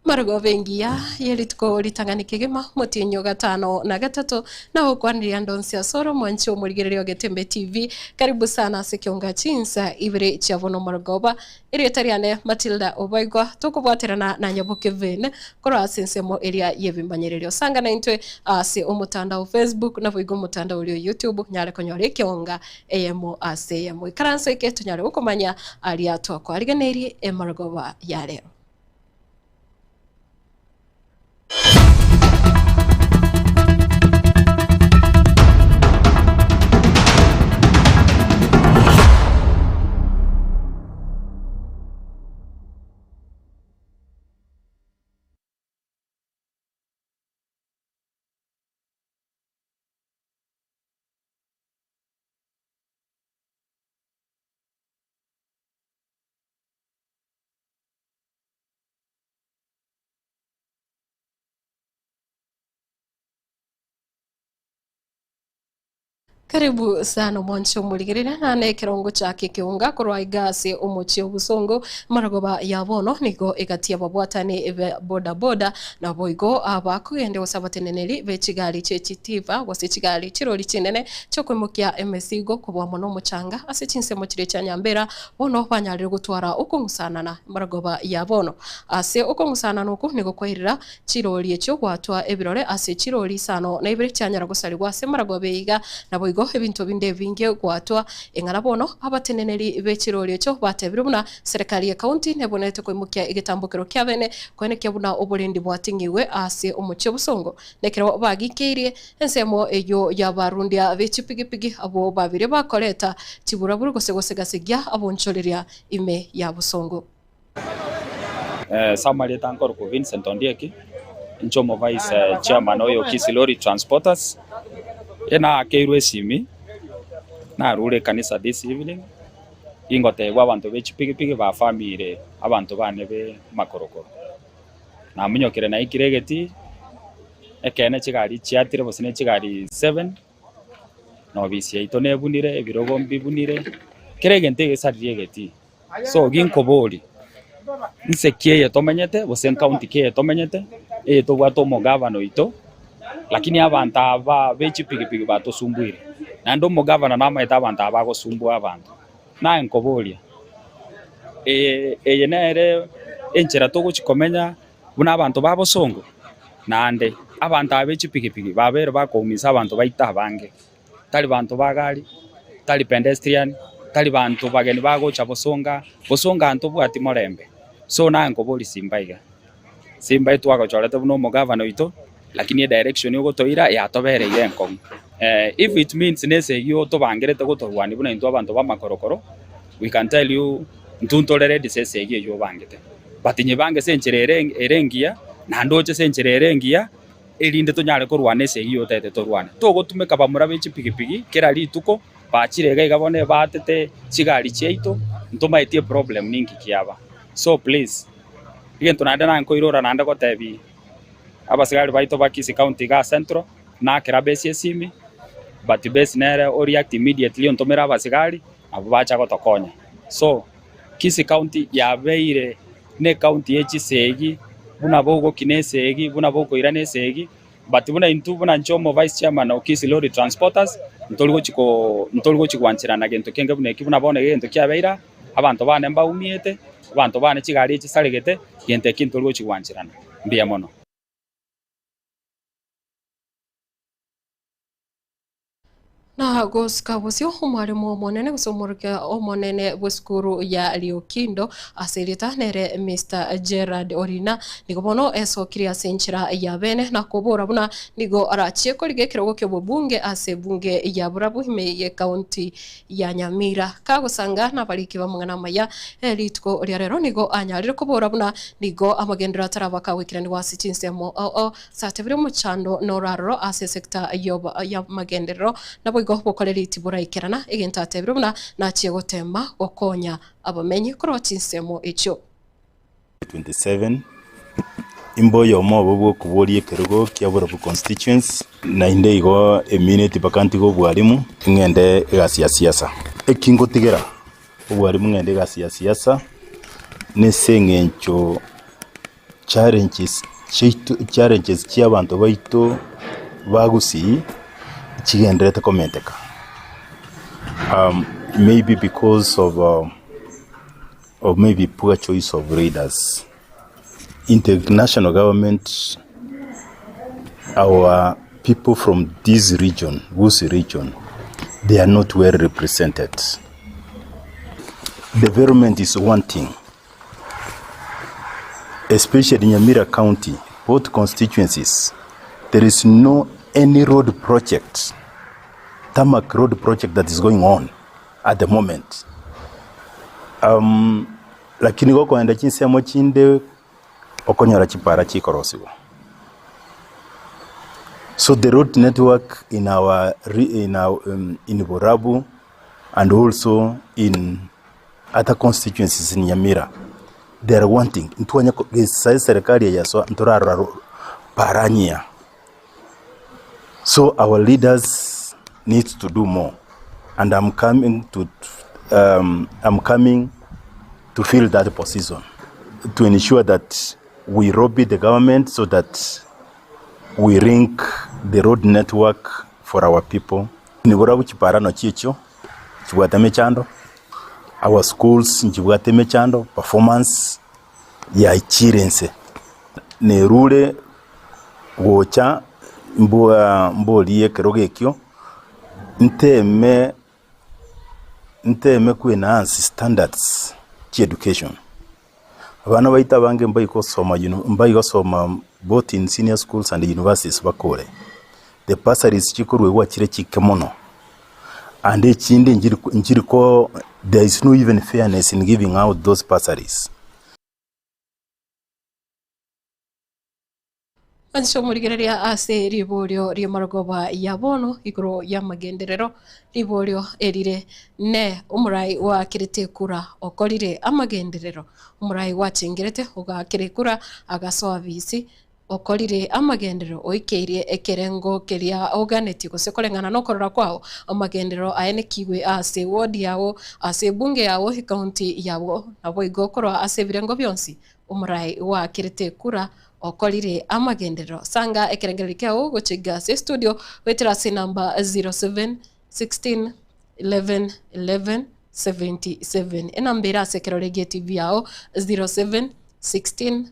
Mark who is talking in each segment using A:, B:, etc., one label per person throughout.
A: Margo vengia yeritko litanganikigema mutinyo gatano na gatatu na ukwaniria ndonsia soro mwancho murigererio Getembe TV. Karibu sana sikionga chinsa ibire chavono Margoba irietariane Matilda Obaigwa tukubwaterana na Nyabuke Vene kora asensemo eria yebimbanyererio sanga na intwe ase umutandao Facebook na vuigo mutandao ulio YouTube nyare konyore kionga emo ase yemo ikaranso ike tunyare ukomanya alia twakwa ariganeri Margoba ya leo. Karibu sana mwancho muligirira nane kirongo chake kiunga korwa igasi umuchi obusongo Margoba yabono nigo igatia babwatani boda na boigo abakugende osabateneneri bechigali chechitiva wasichigali chiroli chinene chokwemukia emesigo kubwa mono muchanga ase chinsemo chire chanyambera bono banyarire gutwara ukungusanana Margoba yabono ase ukungusanana uku nigo kwirira chiroli echo gwatwa ebirore ase chiroli sano na ibiri chanyara gusaligwa ase Margoba iga na boigo ebintu binde vinge gwatwa engara bono abateneneri bechirori echo batebire buna serikali ya county nebonete kwimukia igitambukiro kya bene kwene kyabuna oburendi bwatingiwe ase umuche busongo nekero bagikirie ensemo eyo yabarundia bechipigipigi abo babire bakoleta kibura buru gosegasigia aboncholeria ime ya busongo.
B: Samari tankor ko Vincent Ondieki nchomo vice chairman oyo Kisilori Transporters ena keirwe simi na rure kanisa this evening ingote abantu bechipigipigi ba family abantu bane be makorokoro na munyokere na ikiregeti ekene chigari chiatire bosine chigari 7 no bisi ito nebunire ebirogo mbibunire kiregente gesariegeti so ginkobori nsekie tomenyete bosen county ke tomenyete to bwato mogavano ito lakini abantu aba bechipigipigi batosumbuire na ndo mugavana namaita abantu abagosumbua abantu na enkoboria yenere enchera togochikomenya buna abantu babosongo nande abantu abechipigipigi babere bakoumisa abantu baita bange tali bantu bagari tali pedestrian tali bantu bageni bagocha bosonga antu bwati morembe so na enkobori simba itu agochorete buno mugavana ito lakini direction yo gotoira ya tobere irenkong if it means nese yo to bangerete gotorwani buna into abantu bamakorokoro we can tell you ntuntolere disese yo bangete batinye bange sencherere erengia na ndoche sencherere erengia elinde tonyare korwana ese yo tete torwana to gotumeka bamura bechipigipigi kera lituko bachirega igabone batete chigari cheito ntomaitie problem ningi kiaba so please igen tunanda nanko irora nanda gotebi abasigari baito bakisi county ga central na kerabesi esimi but base nere or react immediately on tomera abasigari abo bacha gotokonya so kisi county ya beire ne county echisegi buna bogo kinesegi buna bogo iranesegi but buna intu buna nchomo vice chairman o Kisilori Transporters ntolgo chikwanchirana gento kenge buna ekibuna bone gento kya beira abantu bane mbaumiete abantu bane chigari echisaregete gento kintolgo chikwanchirana mbia mono.
A: Na gosika bosio umwarimu omonene gusomorka omonene bweskuru ya Liokindo aserita nere Mr. Gerard Orina nigo bono esokiri asenchira ya bene na kobora buna nigo arachie kolige kirogo kyo bunge ase bunge ya burabu hime ye county ya Nyamira kagusanga na bariki bamungana maya elitko rero nigo anyarire kobora buna nigo amagendera tarabaka wikirani wasichinsemo satebire muchando noraro ase sector ya magendero na igo bokorera itibura ikerana igentatebire buna nachiye gotema okonya abamenyi korochinsemo echo
C: 27 imboyo mobo bwo kuborie kerugo kyabura bu constituents na inde igo eminute bakanti go bwarimu ngende egasi ya siasa ekingo tigera ubwarimu ngende egasi ya siasa nesengencho challenges cy'abantu baito bagusi kigenderete komenteka. Maybe because of maybe poor choice of leaders. International government, our people from this region, Gusii region, they are not well represented. Development is one thing, especially in Nyamira County, both constituencies. There is no any road project, tarmac road project that is going on at the moment. Lakini goko enda chinsemo chinde okonyora chipara chikorosiwa. So the road network in Borabu and also in other constituencies in Nyamira, they are wanting ntuanya serikali ya so nturara paranyia. So our leaders need to do more, and I'm coming to fill that position to ensure that we lobby the government so that we link the road network for our people. Nibura buchiparano chicho chibwateme chando, our schools chibwateme chando, performance ya ichirense nerure gocha mboliye kerogekyo nteme ku enhance standards chi education. Abana baita bange mbaiko soma both in senior schools and universities bakore. The bursaries chikorwe gwachire chikemono. And echinde njiriko there is no even fairness in giving out those bursaries.
A: Ancho murigereria ase riborio ria marogoba ya bono igoro ya magenderero riborio erire ne umurai wa kirite kura okorire amagenderero umurai wa chingerete ugakire kura agasoa visi okorire amagendero oikeirie ekerengo keria oganeti gusekorengana no korora kwao amagendero aene kigwe ase ward yawo ase bunge yawo county yawo nabo igokorwa ase birengo byonsi umurai wa kirite kura okorire amagendero sanga ekerengero kyao gochiga se studio wetera se number 07 16 11 11 77 enambera se kerorege TV yao 07 16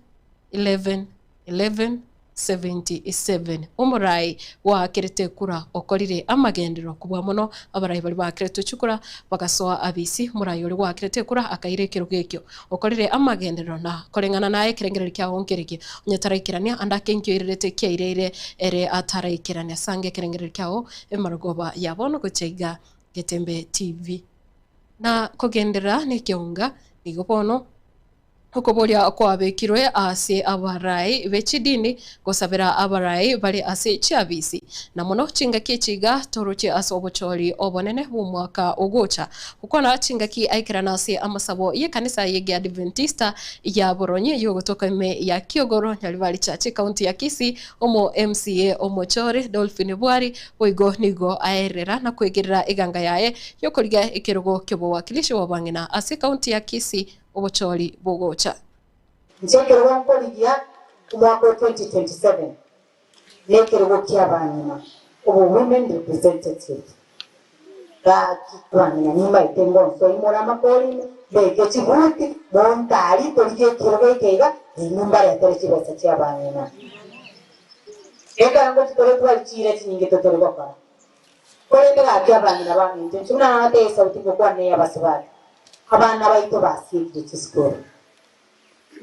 A: 11 1177 umurai wa kirete kura okorire amagendero kubwa muno abarai bari ba kirete chukura bagasoa abisi murai uri wa kirete kura akaire kirugekyo okorire amagendero na korengana naye kirengero kya onkereke unyataraikirania andakenkyo irete kyairere ere ataraikirania sange kirengero kyao emarogoba yabono gocheiga Getembe TV na kogendera ni kionga nigopono Hukobolia kwa bekirwe ase abarai bechidini gosabera abarai bali ase chiabisi na muno chinga kichiga toruche ase obochori obonene bumwaka ogocha ukona chinga ki aikirana ase amasabo ye kanisa yege Adventista ya Boronye yogotoka me ya Kiogoro Nyalibali Church county ya Kisii omo MCA omochore Dolphin Bwari oigo nigo aerera na kwegerera iganga yae yokoriga ikirugo kyobo wakilishi wabangina ase county ya Kisii obochori bogocha
D: nchekero wankoligia umwaka 2027 nekero kyabanyina obo women representative ga kitwanya nyuma itengo so imora makoli bege chibuti montali tolije kiroge kega nyumba ya tole chibasa kyabanyina ega ngo tole twalchire chinyinge totole bakara kolendera kyabanyina baminte tuna ate sauti kwa ne yabasabati abana baito basikije chiskoro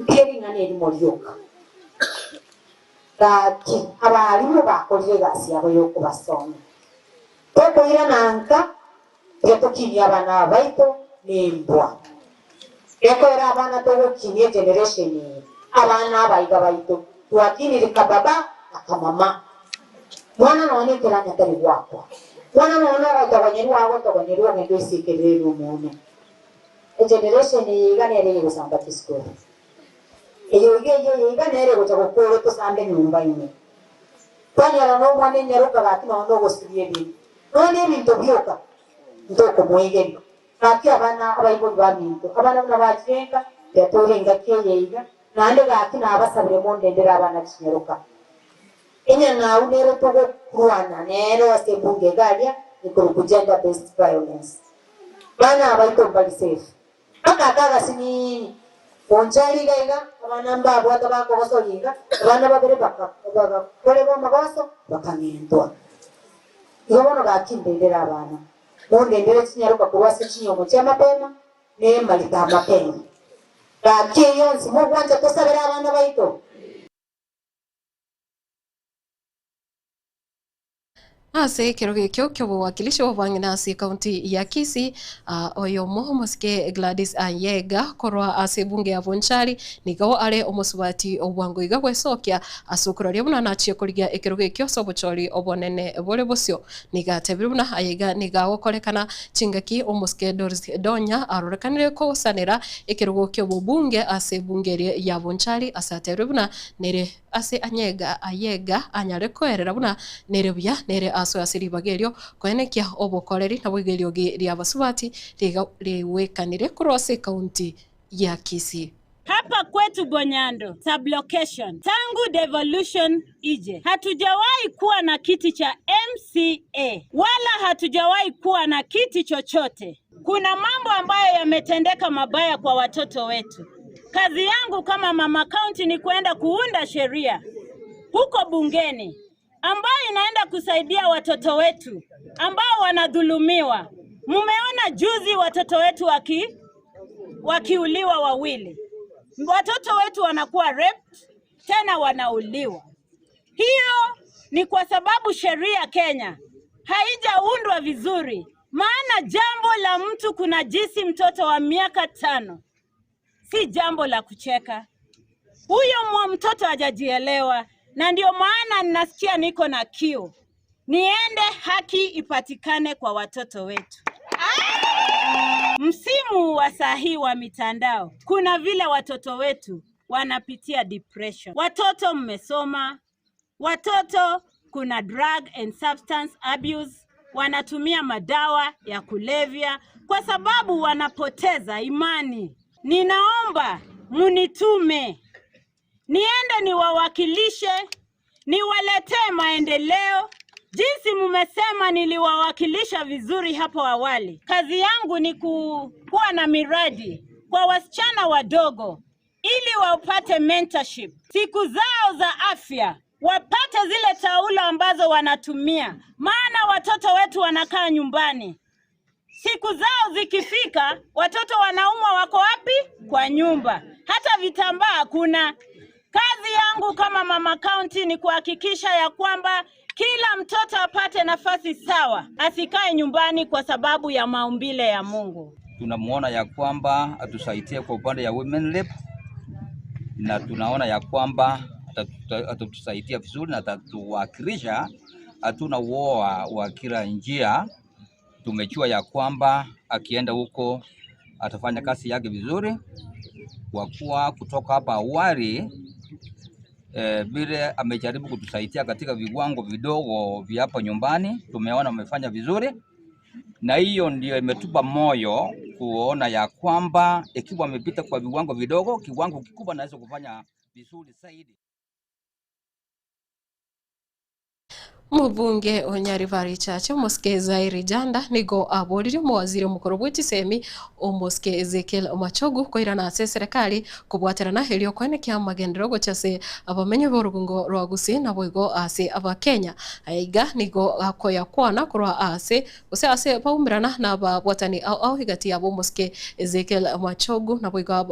D: keri ngane eri molyoka kati abalimu bakolire gasi abo yokubasoma tokoira nanka yatokinya abana baito nembwa ekora abana togokinya generation abana baiga baito twakinirika baba akamama mwana none kiranya tari gwako mwana none agabanyirwa abo toganyirwa ngendo isikerere umuntu generation igane yari gusamba kiskoro iyo igane yari gutagokoro tusambe nyumba ine twanyara no mwana nyaruka bati no gosirie bi none bintu byoka ndoko mwegeri kati abana abayibo baminto abana n'abacenga yatorenga keyeiga nande gakina abasabire mondendera abana kinyeruka enya na unero togo kuana nero asebunge galia nikuru gender based violence bana abaito mbali safe akakaga sini onjali gaiga abana mbabo atabako basolinga abana babere baka kole bo magoso bakanyendwa yobono gakindendera abana mondendere kinyeruka kuwase kinyomo cy'amapema ne malita amapema gakiyo simo kwanja tosabira abana baito
A: ase kiroge kyo wakilishi wa Banginasi kaunti ya Kisii oyo muske Gladys Anyega korwa ase bunge ya Bonchari nigawo ale omusubati obwango igagwe sokya asukura lyabuna nachiye kurigia ekiroge kyo sobochori obonene bole bosyo nigatebiruna Anyega nigawo kolekana chingaki omuske Doris Donya arorekanire ko sanera ekirogo kyo bunge ase bunge ya Bonchari asatebiruna nere ase Anyega anyare koerera buna nere bya nere aso asiri bagelio kwenekia obokoleri na bwigelio lya basubati liwekanire kurose kaunti ya Kisii.
E: Hapa kwetu Bonyando sublocation tangu devolution ije hatujawahi kuwa na kiti cha MCA wala hatujawahi kuwa na kiti chochote. Kuna mambo ambayo yametendeka mabaya kwa watoto wetu. Kazi yangu kama mama county ni kwenda kuunda sheria huko bungeni ambayo inaenda kusaidia watoto wetu ambao wanadhulumiwa. Mumeona juzi watoto wetu wakiuliwa wawili. Watoto wetu wanakuwa raped, tena wanauliwa. Hiyo ni kwa sababu sheria Kenya haijaundwa vizuri. Maana jambo la mtu kunajisi mtoto wa miaka 5 si jambo la kucheka. Huyo mtoto hajajielewa. Na ndio maana ninasikia niko na kiu. Niende haki ipatikane kwa watoto wetu. Msimu wa sahi wa mitandao, kuna vile watoto wetu wanapitia depression. Watoto mmesoma, watoto kuna drug and substance abuse, wanatumia madawa ya kulevya kwa sababu wanapoteza imani. Ninaomba munitume niende niwawakilishe, niwaletee maendeleo. Jinsi mumesema niliwawakilisha vizuri hapo awali. Kazi yangu ni kuwa na miradi kwa wasichana wadogo ili wapate mentorship. Siku zao za afya wapate zile taulo ambazo wanatumia. Maana watoto wetu wanakaa nyumbani. Siku zao zikifika, watoto wanaumwa wako wapi? Kwa nyumba. Hata vitambaa hakuna. Kazi yangu kama mama county ni kuhakikisha ya kwamba kila mtoto apate nafasi sawa, asikae nyumbani kwa sababu ya maumbile ya Mungu.
F: Tunamuona ya kwamba atusaidie kwa upande ya women rep, na tunaona ya kwamba atatusaidia vizuri na atatuwakilisha. Hatuna uoga wa kila njia. Tumejua ya kwamba akienda huko atafanya kazi yake vizuri, kwa kuwa kutoka hapa awali vile amejaribu kutusaidia katika viwango vidogo vya hapa nyumbani. Tumeona amefanya vizuri, na hiyo ndio imetupa moyo kuona ya kwamba ikiwa amepita kwa viwango vidogo, kiwango kikubwa anaweza kufanya vizuri zaidi.
A: Mubunge Onyarivari Chache Muske Zairi Janda nigo aborire muwaziri mukuru bw'Etisemi Muske Ezekiel Machogu koira na serikali kubwaterana helio kwenekia magendero gochase abamenye b'orugungo rwa Gusii na boigo ase abakenya aiga nigo akoya kwana kurwa ase baumirana na babwatani au higati yabo Muske Ezekiel Machogu na boigo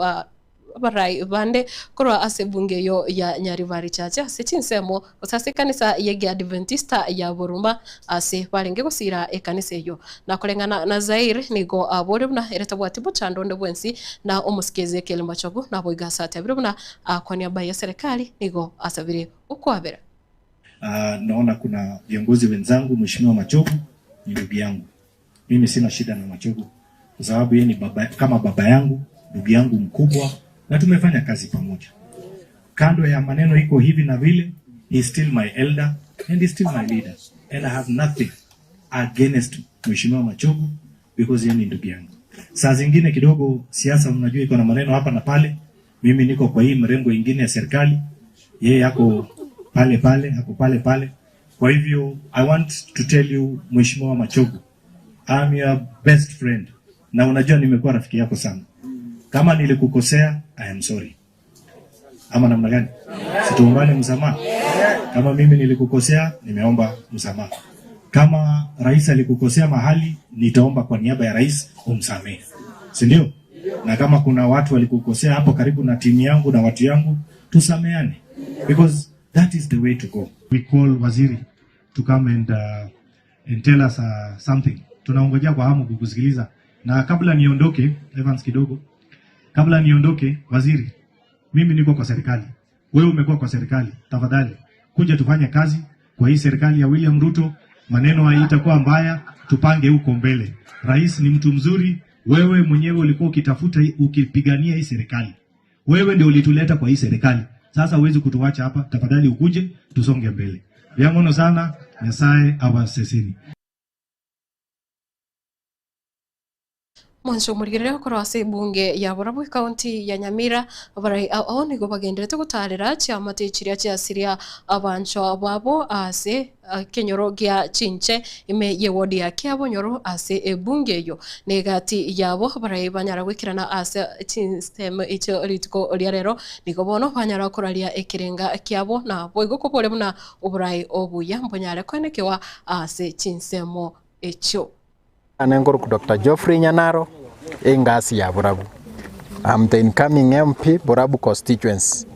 A: barai bande kurwa ase bunge yo ya Nyarivari Chache ase chinsemo osase kanisa yege Adventista ya Buruma ase balenge gusira ekanisa yo na kolengana na Zaire nigo abore buna eretabwati buchando ndebwensi na Muske Ezekiel Machogu na boiga sate buna akonia baya serikali nigo asabire ukwabera.
G: Naona kuna viongozi wenzangu. Mheshimiwa Machogu ni ndugu yangu, mimi sina shida na Machogu kwa sababu yeye ni kama baba yangu, ndugu yangu mkubwa, na tumefanya kazi pamoja. Kando ya maneno iko hivi na vile, he is still my elder and he is still my leader, and I have nothing against Mheshimiwa Machogu because yeye ni ndugu yangu. Saa zingine kidogo siasa unajua iko na maneno hapa na pale, Mimi niko kwa hii mrengo ingine ya serikali, yeye yako pale pale. Kwa hivyo I want to tell you Mheshimiwa Machogu, I'm your best friend. Na unajua nimekuwa rafiki yako sana. Kama nilikukosea, I am sorry. Ama namna gani? Situombane msamaha. Kama mimi nilikukosea, nimeomba msamaha. Kama rais alikukosea mahali, nitaomba kwa niaba ya rais umsamehe. Si ndio? Na kama kuna watu walikukosea hapo karibu na timu yangu na watu yangu, tusameane. Because that is the way to go. We call Waziri to come and tell us something. Tunaongojea kwa hamu kukusikiliza. Na kabla niondoke, Evans kidogo. Kabla niondoke, Waziri, mimi niko kwa serikali. Wewe umekuwa kwa serikali. Tafadhali kuja tufanye kazi kwa hii serikali ya William Ruto. Maneno haitakuwa mbaya, tupange huko mbele. Rais ni mtu mzuri. Wewe mwenyewe ulikuwa ukitafuta ukipigania hii serikali. Wewe ndio ulituleta kwa hii serikali. Sasa huwezi kutuacha hapa. Tafadhali ukuje tusonge mbele. Biamono sana, Nyasaye awaseseni.
A: Mwanzo murigirira kora ase bunge ya Borabu county ya Nyamira barai aoni go bagenderete gutarira cyama techiria cyasiria abancho babo ase kenyoro gya chinche ime yewodi ya kyabo nyoro ase ebunge yo negati yabo barai banyara gwikirana ase system icho litiko liarero nigo bono banyara koraria ekirenga kyabo na boigo kopole muna oburai obuya mbonyare kwenekewa ase chinsemo echo.
H: Anengor Dr. Geoffrey Nyanaro, engasi ya Borabu. I'm the incoming MP, Borabu constituency.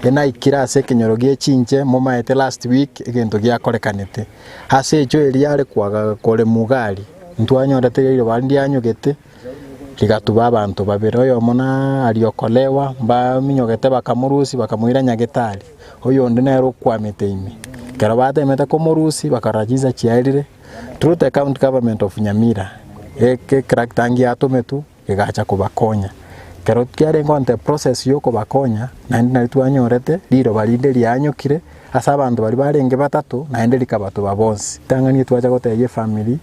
H: Ena ikira ase kinyorogie chinche, moma ete last week, egento gia korekanete. Hase echo eliare kwa kole mugali. Ntuanyorete ile bandi anyogete. Ligatuba abantu babiri oyo mona aliokolewa, mba minyogete bakamurusi bakamuira nyagetali. Oyo ndinero kwamete ime. Kero bate meta komurusi bakarajiza chiairire. Through the county government of Nyamira, eke kraktangi atometu egacha kubakonya. Kero kiare ngonte process yo kubakonya na ndi tuanyorete liro balinde lianyokire asa abantu bali barenge batatu na ende likabatu babonsi. Tangani twacha goteye family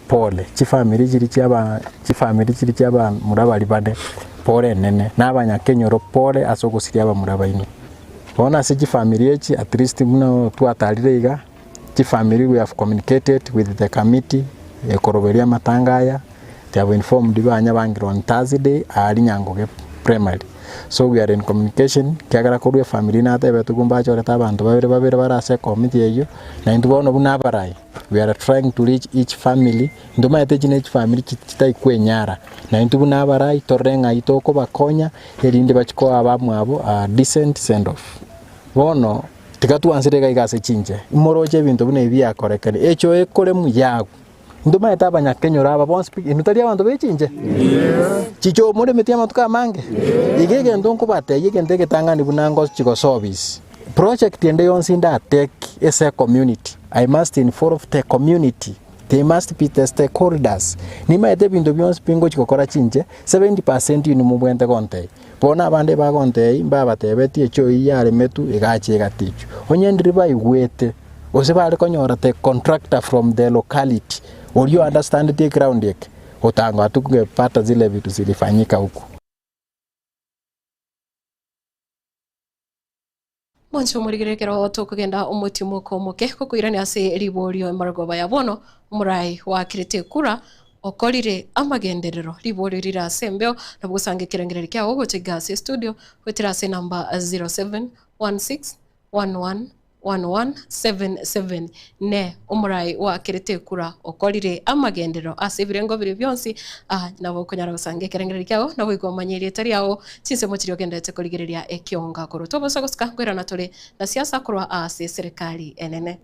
H: pole. Chi family chiri cyaba murabali bade pole nene nabanya kenyoro pole asogusiria aba murabaino. Bona se chi family echi at least muno twatalire iga. Family, we have communicated with the committee, Koroberia Matangaya. They have informed Dibanya Bangro on Thursday, Arinyango primary. So we are in communication. Kiagara Korea family na te betugumba choreta bantu babere barase committee eyo. Na indubono bunabarai. We are trying to reach each family. Nduma etejine each family chitai kwenyara. Na indubunabarai torenga itoko bakonya erinde bachiko abamu abo a decent send off. Bono tikatu ansirega igase chinche imoroje bintu bune bya korekani echo ekole muyago nduma etaba nyakenyora aba bon speak inutaria abantu bechinje chicho muri metia matuka mange igege ndonko bate igege ndege tangani bunango chiko service project ende yonsinda tech as a community. I must inform the community. They must be the stakeholders. Nima ete bintu byonse pingo chikokora chinche 70% inu mubwente konte. Bona abande bagonte mbaba tebeti echo iyare metu egache gaticho. Onyendri baigwete. Osebale konyora the contractor from the locality. Will you understand the ground yake? Otango atukungepata zile vitu zilifanyika huko.
A: Mwancho murigerekero tokugenda umutimo komoke kukwirani ase riborio maragoba yabono umurai wakirite kura okorire amagenderero riborio rira sembeo na busange kirengereri kya ogo chigase studio kwetira ase namba 0716111177 ne umurai wakirite kura okorire amagendero ase birengo biri byonsi nabo konyara busange kirengereri kya nabo igomanyiri tari yao chinse mochiri ogendete korigereria ekionga koroto bosagoska kwera natore na siasa kurwa ase serikali enene.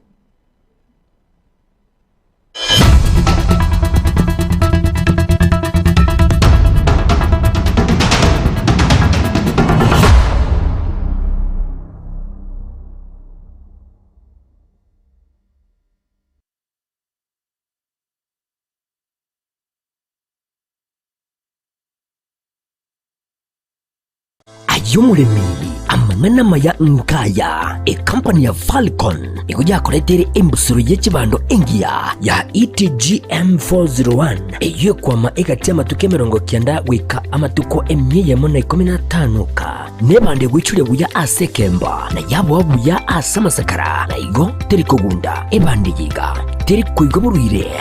I: Ayumuremi amangana maya nkaya e company ya Falcon ikuja koletere embusuru y'ekibando engia ya ETGM 401 eyo kwama egati amatuke 90 wika amatuko 115 ka nebande gwichule buya asekemba na yabo buya asamasakara na igo teri kogunda ebande yiga teri kuigoburuire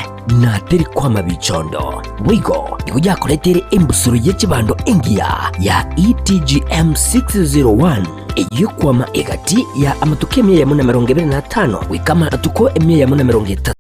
I: na teri kwama bichondo wigo igo yakoletere embusuro y'ekibando engia ya ETGM 601 eyikwama egati ya amatuke 125 wikama atuko 130.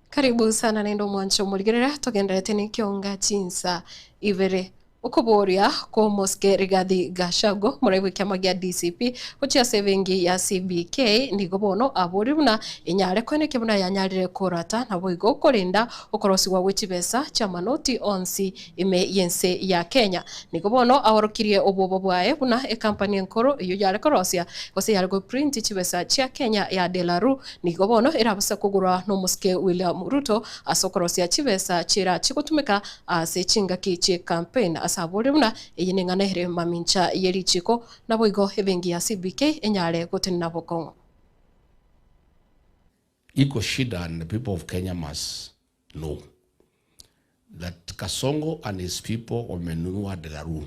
A: Karibu sana nendo mwancho muligerera tugenderete ni kionga chinsa ivere ukuboria ko moske Rigathi Gachagua muraibu kiama gia DCP kuchia sevingi ya CBK nigo bono aburi buna inyare kwene kibuna yanyarire kurata na boigo kurinda ukorosi wa wichibesa cha manoti onsi ime yense ya Kenya nigo bono aworokirie obobo bwae buna e company nkoro iyo yare korosia kose yare go print chibesa cha Kenya ya Delaru nigo bono irabusa kugura no moske William Ruto asokorosia chibesa chira chikutumika ase chinga kiche campaign asaburi muna eyinengana here mamincha yerichiko na boigo ebengi ya CBK enyare gotenna bokongo.
J: Iko shida, and the people of Kenya must know that Kasongo and his people wamenunua Delaru.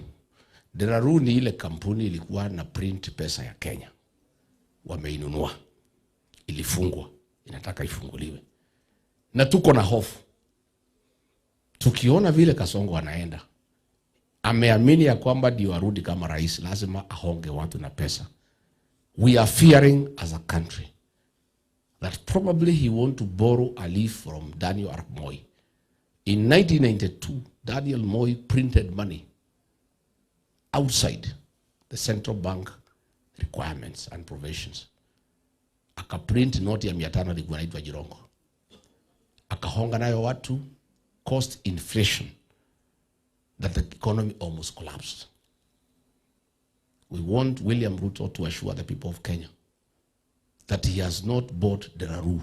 J: Delaru ni ile kampuni ilikuwa na print pesa ya Kenya. Wameinunua. Ilifungwa. Inataka ifunguliwe. Na tuko na hofu. Tukiona vile Kasongo anaenda, ameamini ya kwamba ndio arudi kama rais, lazima ahonge watu na pesa. We are fearing as a country that probably he want to borrow a leaf from Daniel Arap Moi. In 1992, Daniel Moi printed money outside the central bank requirements and provisions. Akaprint noti ya 500 ilikuwa inaitwa Jirongo. Akahonga nayo watu, cost inflation that the economy almost collapsed. We want William Ruto to assure the people of Kenya that he has not bought Delaru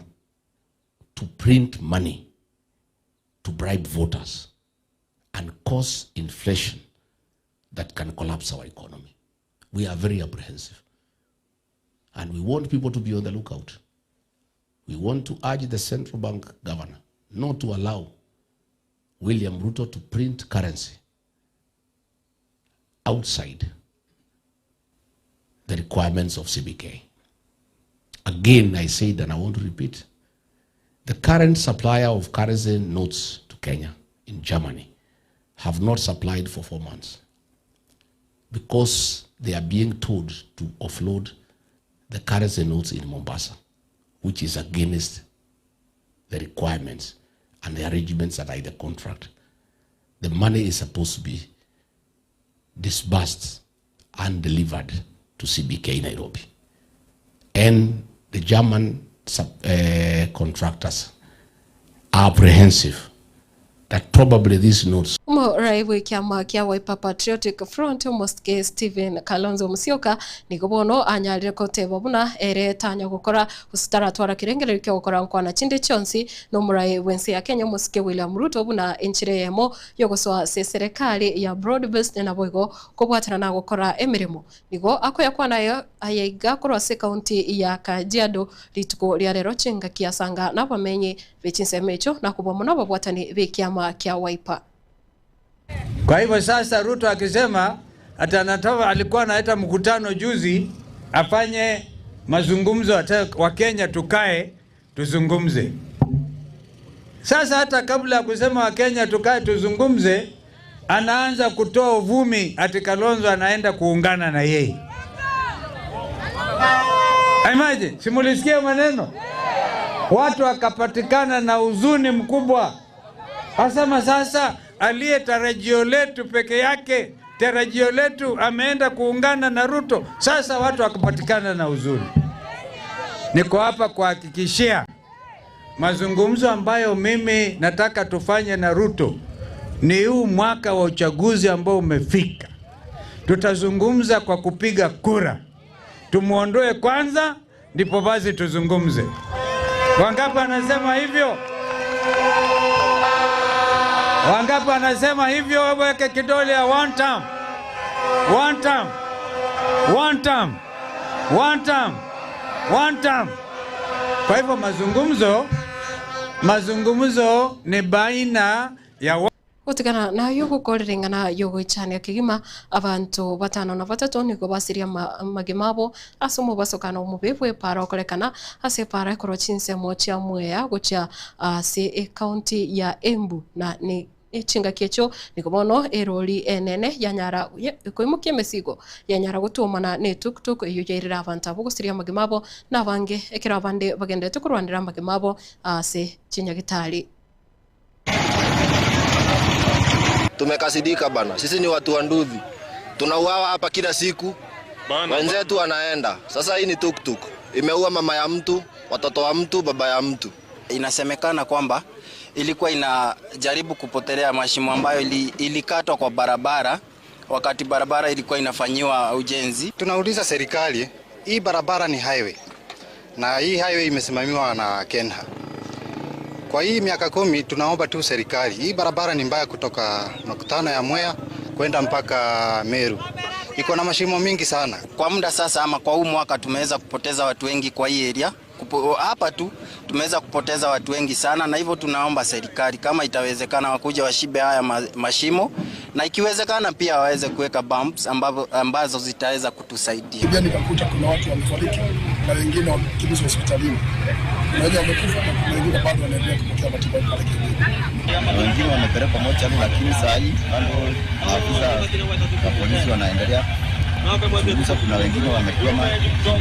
J: to print money to bribe voters and cause inflation that can collapse our economy. We are very apprehensive. And we want people to be on the lookout. We want to urge the central bank governor not to allow William Ruto to print currency outside the requirements of CBK. Again, I said, and I want to repeat, the current supplier of currency notes to Kenya in Germany have not supplied for 4 months because they are being told to offload the currency notes in Mombasa, which is against the requirements and the arrangements that are in the contract. The money is supposed to be disbursed and delivered to CBK Nairobi. And the German contractors are apprehensive that probably these notes.
A: Murai kiama kia Wiper Patriotic Front Mosque Stephen Kalonzo Musyoka nigobono anyarire koteba buna ere tanya gukora usitara twara kirengere kyo gukora nkwana chinde chonsi no murai wense ya Kenya Mosque William Ruto buna enchire yemo yogoswa serikali ya broad based na boigo kubwatana na gukora emirimo nigo akoya kwanayo ayiga korwa se county ya Kajiado lituko lya rero chinga kiasanga na bamenye bechinsemecho na kubomo na babwatani bekiama kia Wiper.
K: Kwa hivyo sasa Ruto akisema atanatoa, alikuwa anaita mkutano juzi afanye mazungumzo wa Kenya, tukae tuzungumze. Sasa hata kabla ya kusema wa Kenya tukae tuzungumze, anaanza kutoa uvumi ati Kalonzo anaenda kuungana na yeye. Imagine, simulisikia maneno? Watu wakapatikana na huzuni mkubwa. Asema sasa aliye tarajio letu peke yake, tarajio letu ameenda kuungana na Ruto. Sasa watu wakapatikana na huzuni. Niko hapa kuhakikishia mazungumzo ambayo mimi nataka tufanye na Ruto ni huu mwaka wa uchaguzi ambao umefika. Tutazungumza kwa kupiga kura. Tumuondoe kwanza ndipo basi tuzungumze. Wangapi anasema hivyo? Wangapi anasema hivyo? Weke kidole ya one term. One term. One term. One term. One term. Kwa hivyo mazungumzo ni baina ya
A: utigana na yo gukoreringa na yo gwichania kigima abantu batano na batatu niko basiria magimabo asumo basokana umubebwe para okorekana ase para ekoro chinse mocha mwea gocha se county ya Embu na ni echinga kecho nikobono eroli enene yanyara koimukie mesigo yanyara gutumana ne tuktuk iyo yerira abantu abugusiria magimabo na bange ekira bande bagendete kurwandira magimabo ase chinyagitali.
L: Tumekasidika bana. Sisi ni watu wa Nduthi. Tunauawa hapa kila siku. Wenzetu wanaenda. Sasa hii ni tuktuk. Imeua mama ya mtu, watoto wa mtu, baba ya mtu.
M: Inasemekana kwamba ilikuwa inajaribu kupotelea mashimo ambayo ilikatwa kwa barabara wakati barabara ilikuwa inafanyiwa ujenzi.
N: Tunauliza serikali, hii barabara ni highway. Na hii highway imesimamiwa na Kenha. Kwa hii miaka 10 tunaomba tu serikali. Hii barabara ni mbaya kutoka makutano ya Mwea kwenda mpaka Meru. Iko na mashimo mingi sana.
M: Kwa muda sasa ama kwa huu mwaka tumeweza kupoteza watu wengi kwa hii area. Hapa tu tumeweza kupoteza watu wengi sana, na hivyo tunaomba serikali kama itawezekana wakuja washibe haya mashimo, na ikiwezekana pia waweze kuweka bumps ambazo zitaweza kutusaidia.
O: Pia nikakuta kuna watu wamefariki na wengine wamekimbizwa hospitalini. Wengine wamekufa na wengine bado wanaendelea kupokea matibabu pale kijijini.
P: Wengine wamepelekwa mochari, lakini saa hii bado maafisa wa polisi wanaendelea. Kuna wengine wamekwama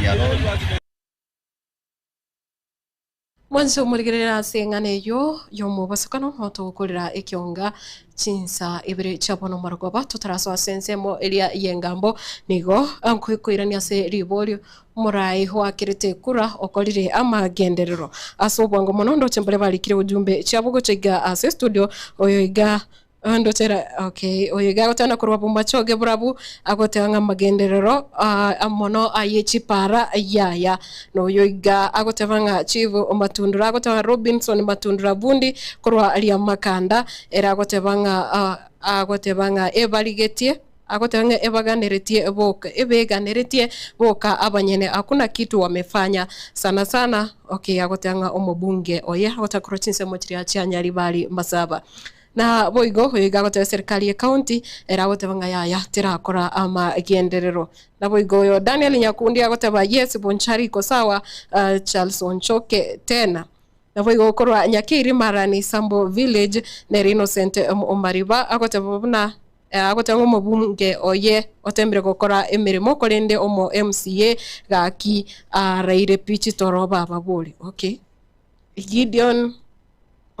P: ya lori.
A: Mwanzo murigerera sengane yo mubasukano hoto gukorera ekionga chinsa ibire chapono marogoba tutaraso asensemo elia yengambo nigo ankwikoirania se ribolio murai hwakirite kura okorire amagenderero asobwango monondo chembele balikire ujumbe chabugo chiga ase studio oyoiga ando tera okay oyiga gotana kurwa bumba choge burabu agotanga magenderero amono ayechi para yaya no yoiga agotevanga chivo omatundura agotanga Robinson matundura bundi kurwa alia makanda era agotevanga ebaligetie agotevanga ebaganiretie boka abanyene hakuna kitu wamefanya sana okay agotanga omobunge oye agotakuro chinse mochiria chanyari bali masaba na boigo hoiga gote serikali ya county era gote banga yaya tirakora ama genderero na boigo yo Daniel Nyakundi agote ba yes bonchari ko sawa Charles Onchoke tena na boigo korwa Nyakiri Marani Sambo village na Innocent Omariba agote bobuna agote ngomo bunge oye otembere gukora emirimo korende omo MCA gaki raire pichi toroba babuli okay Gideon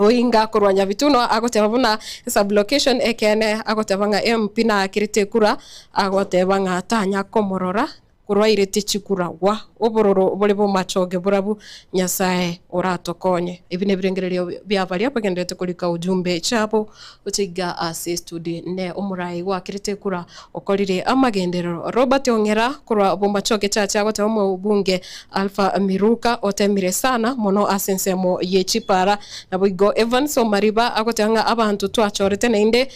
A: oinga kurwanya vituno agotebana sublocation ekene agotebanga MP na kirite kura agotebanga tanya komorora kurwaire tichikuragwa obororo bore bo machoge burabu nyasaye oratokonye ibi ne birengererio bya baria bagendete kulika ujumbe chapo utiga ase studio ne umurai wakirite kura okorire amagendero Robert Ongera kurwa bo machoge chacha gote mu bunge Alpha Miruka otemire sana mono asensemo yechipara na boigo Evans Omariba agotanga abantu twachorete ninde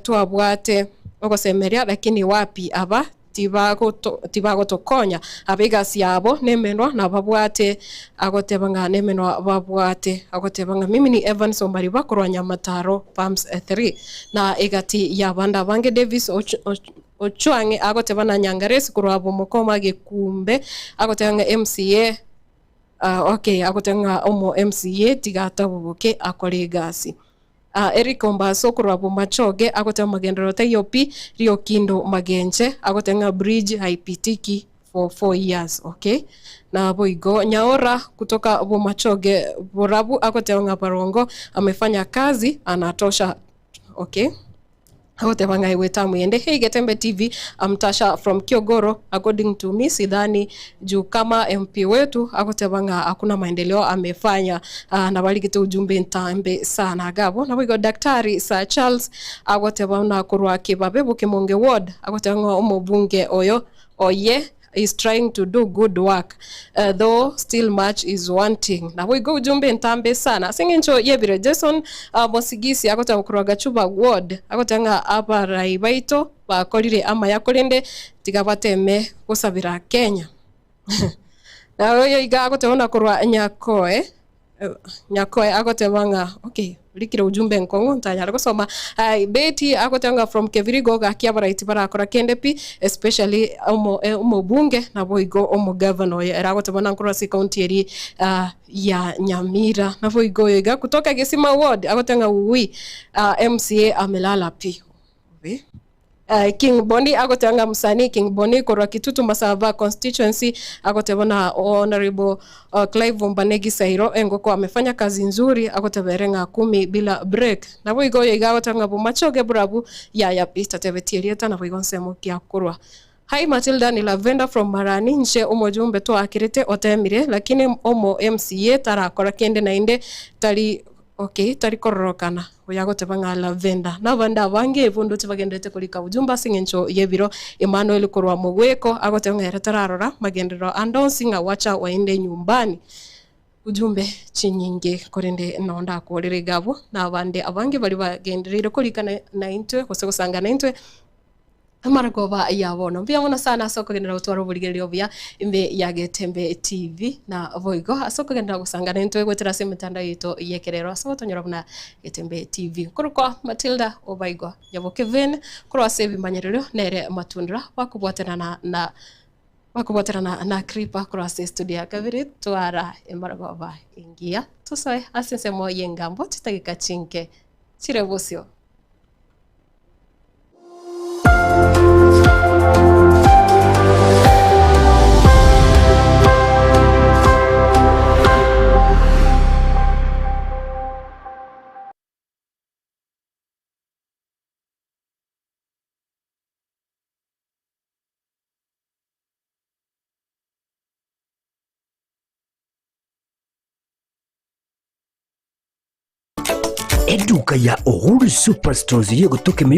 A: twabwate ogosemeria lakini wapi aba tibago tokonya abega siabo nemenwa na babwate agotebanga nemenwa babwate agotebanga mimi ni Evans Omariba kurwanya mataro Palms 3 na egati ya banda bange Davis Ochwange agotebana Nyangares kurwabo mukoma gekumbe agotanga MCA okay agotanga omo MCA tigata bubuke akore gasi Eric Ombaso kurwabo machoge agotanga magendero tayopi Rio Kindo magenje agotanga bridge haipitiki for 4 years okay na boigo Nyaora kutoka bo machoge borabu agotanga Barongo amefanya kazi anatosha okay Agotebanga iweta muende Hey Getembe TV amtasha from Kiogoro according to me sidhani juu kama MP wetu agotebanga hakuna maendeleo amefanya na baligite ujumbe ntambe sana gabo na wigo daktari Sir Charles agotebana kurwa kibabe bukimonge ward agotebanga omobunge oyo oye is trying to do good work though still much is wanting na we go jumbe ntambe sana singincho yebire Jason Mosigisi agotanga kurwaga chuba ward agotanga abarai baito bakorire ama yakorinde tigabateme gusabira Kenya na yo iga agotanga kurwa Nyakoe agotebanga okay likira ujumbe nkongo ntanya gusoma Betty agotanga from Kevirigo gakiabaraiti barakora kendepi especially omo bunge na boigo omo governor agotebana nkura si county eri ya Nyamira na boigo yega kutoka Gesima ward agotanga MCA amelala pi King Boni agotanga msani King Boni korwa Kitutu Masava constituency agotebona honorable Clive Mbanegi Sairo engoko amefanya kazi nzuri agoteberenga 10 bila break na boigo yega agotanga bo machoge burabu ya pista tebetierieta na boigo nsemo kia kurwa Hi Matilda ni Lavenda from Marani nje omojumbe to akirete otemire lakini omo MCA tarakora kende na inde tali okay tari kororokana oyagotebanga Lavenda na banda bange bondo tibagendete kulika ujumba singencho yebiro Emmanuel kurwa mugweko agotebanga eratararora magendero andonsinga wacha waende nyumbani ujumbe chinyinge korende nonda korere gabo na bande abange bali bagenderere kulika na intwe kosegosanga na intwe Amaragoba yabono mbiyamona sana asoko gendera utwaro buligerio bya imbe ya Getembe TV na voigo asoko gendera gusangana ntwe gwetera se mitanda yito yekerero asoko tonyora buna Getembe TV kuruko Matilda Obaigo yabo Kevin kurwa sevi mbanyerero nere matundra bakubwatana na Kripa kurwa se studio kaviri twara Amaragoba ingia tusoe asensemo yengambo tutagika chinke chirebosio
I: Eduka ya Uhuru Superstores iliyo kutoka